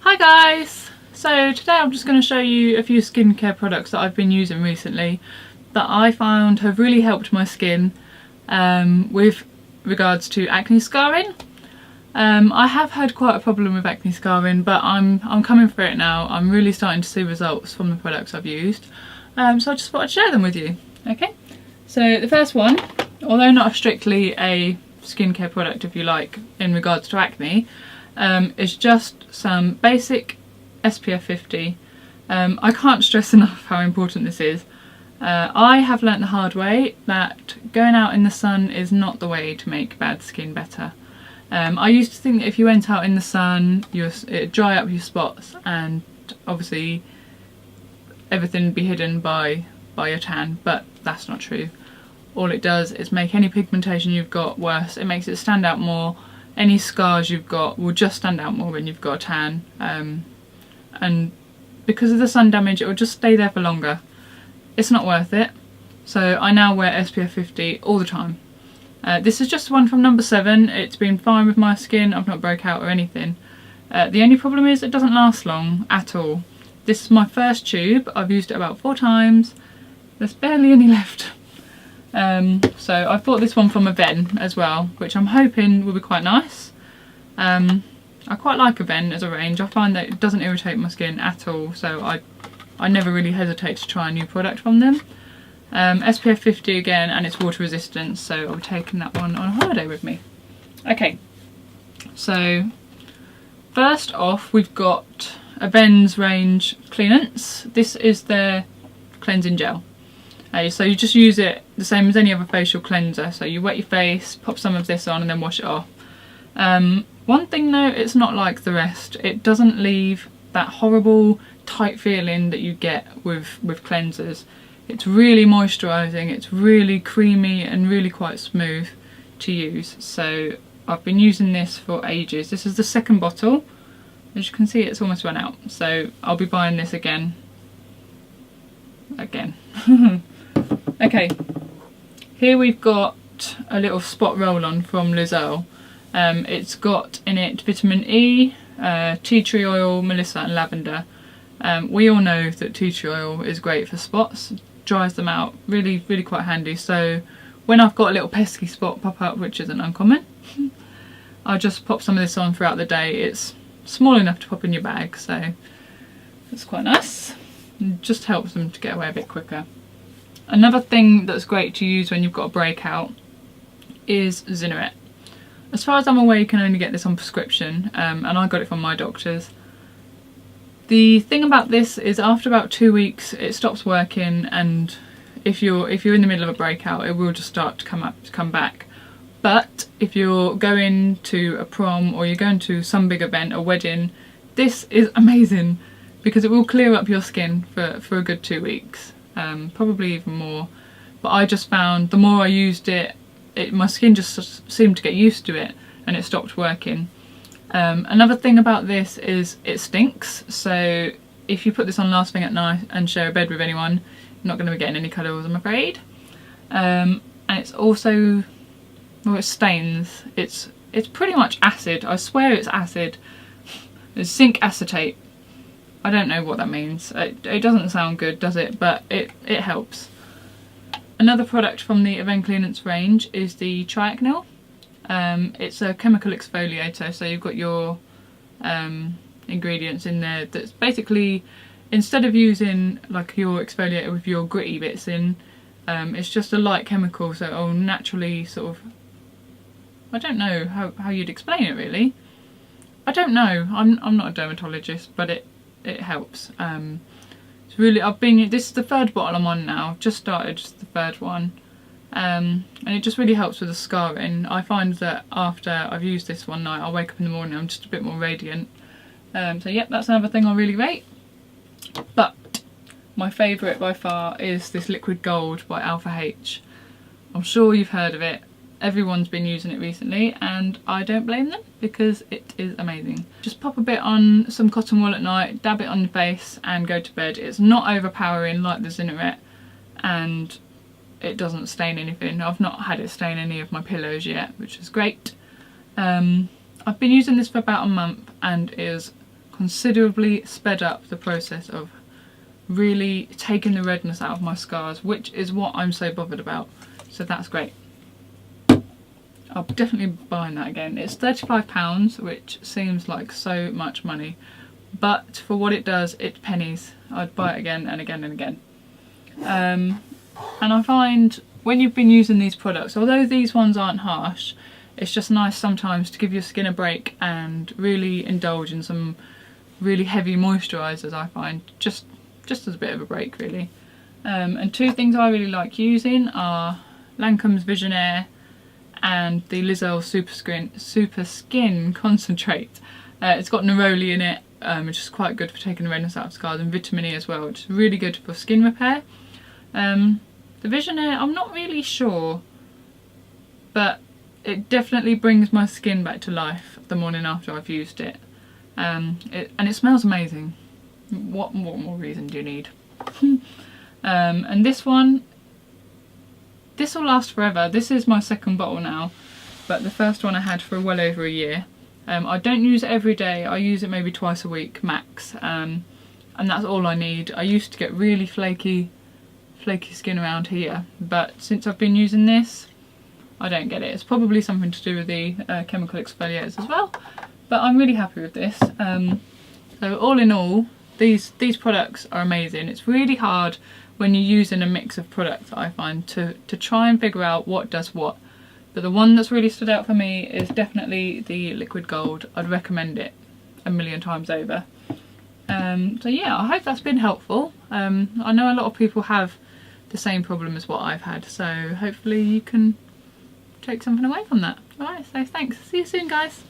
Hi guys! So today I'm just going to show you a few skincare products that I've been using recently that I found have really helped my skin with regards to acne scarring. I have had quite a problem with acne scarring, but I'm coming through it now. I'm really starting to see results from the products I've used, so I just thought I'd share them with you. Okay, so the first one, although not strictly a skincare product if you like in regards to acne, is just some basic SPF 50. I can't stress enough how important this is. I have learnt the hard way that going out in the sun is not the way to make bad skin better. I used to think that if you went out in the sun, it'd dry up your spots and obviously everything would be hidden by your tan, but that's not true. All it does is make any pigmentation you've got worse. It makes it stand out more. Any scars you've got will just stand out more when you've got a tan, and because of the sun damage it will just stay there for longer. It's not worth it, so I now wear SPF 50 all the time. This is just one from number 7. It's been fine with my skin, I've not broke out or anything. The only problem is it doesn't last long at all. This is my first tube, I've used it about 4 times, there's barely any left. So I've bought this one from Aven as well, which I'm hoping will be quite nice. I quite like Aven as a range. I find that it doesn't irritate my skin at all, so I never really hesitate to try a new product from them. SPF 50 again, and it's water resistant, so I'll be taking that one on holiday with me. Okay, so first off we've got Aven's range cleanance. This is their cleansing gel. So you just use it the same as any other facial cleanser, so you wet your face, pop some of this on and then wash it off. One thing though, it's not like the rest. It doesn't leave that horrible tight feeling that you get with cleansers. It's really moisturising, it's really creamy and really quite smooth to use. So I've been using this for ages. This is the second bottle. As you can see, it's almost run out, so I'll be buying this again. Okay, here we've got a little spot roll-on from Lizelle. It's got in it vitamin E, tea tree oil, melissa and lavender. We all know that tea tree oil is great for spots, dries them out, really quite handy. So when I've got a little pesky spot pop up, which isn't uncommon, I'll just pop some of this on throughout the day. It's small enough to pop in your bag, so it's quite nice. It just helps them to get away a bit quicker. Another thing that's great to use when you've got a breakout is Zineret. As far as I'm aware, you can only get this on prescription, and I got it from my doctor's. The thing about this is after about 2 weeks it stops working, and if you're in the middle of a breakout it will just start to come back. But if you're going to a prom or you're going to some big event, a wedding, this is amazing because it will clear up your skin for a good 2 weeks. Probably even more, but I just found the more I used it, my skin just seemed to get used to it and it stopped working. Another thing about this is it stinks, so if you put this on last thing at night and share a bed with anyone, you're not going to be getting any cuddles, I'm afraid. And it's also, well, it stains. It's pretty much acid. I swear it's acid. It's zinc acetate. I don't know what that means. It doesn't sound good, does it? But it helps. Another product from the Aven Cleanance range is the Triacnyl. It's a chemical exfoliator, so you've got your ingredients in there that's basically, instead of using like your exfoliator with your gritty bits in, it's just a light chemical, so it'll naturally sort of, I don't know how you'd explain it really. I don't know, I'm not a dermatologist, but it helps. It's really, this is the 3rd bottle I'm on now. I've just started the 3rd one, and it just really helps with the scarring. I find that after I've used this one night, I'll wake up in the morning, I'm just a bit more radiant. So yep, that's another thing I really rate. But my favourite by far is this liquid gold by Alpha H. I'm sure you've heard of it. Everyone's been using it recently and I don't blame them because it is amazing. Just pop a bit on some cotton wool at night, dab it on your face and go to bed. It's not overpowering like the Zineret and it doesn't stain anything. I've not had it stain any of my pillows yet, which is great. I've been using this for about a month and it has considerably sped up the process of really taking the redness out of my scars, which is what I'm so bothered about. So that's great. I'll definitely be buying that again. It's £35, which seems like so much money, but for what it does, it's pennies. I'd buy it again and again and again. And I find when you've been using these products, although these ones aren't harsh, it's just nice sometimes to give your skin a break and really indulge in some really heavy moisturisers, I find, just as a bit of a break really. And two things I really like using are Lancome's Visionaire and the Lizelle Super Skin Concentrate. It's got neroli in it, which is quite good for taking the redness out of scars, and vitamin E as well, which is really good for skin repair. The Visionaire, I'm not really sure, but it definitely brings my skin back to life the morning after I've used it. And it smells amazing. What more reason do you need? And this one, this will last forever. This is my second bottle now, but the first one I had for well over a year. I don't use it every day. I use it maybe twice a week max, and that's all I need. I used to get really flaky skin around here, but since I've been using this, I don't get it. It's probably something to do with the chemical exfoliators as well, but I'm really happy with this. So all in all, these products are amazing. It's really hard when you're using a mix of products, I find, to try and figure out what does what. But the one that's really stood out for me is definitely the Liquid Gold. I'd recommend it a million times over. So yeah, I hope that's been helpful. I know a lot of people have the same problem as what I've had, so hopefully you can take something away from that. Alright, so thanks. See you soon, guys.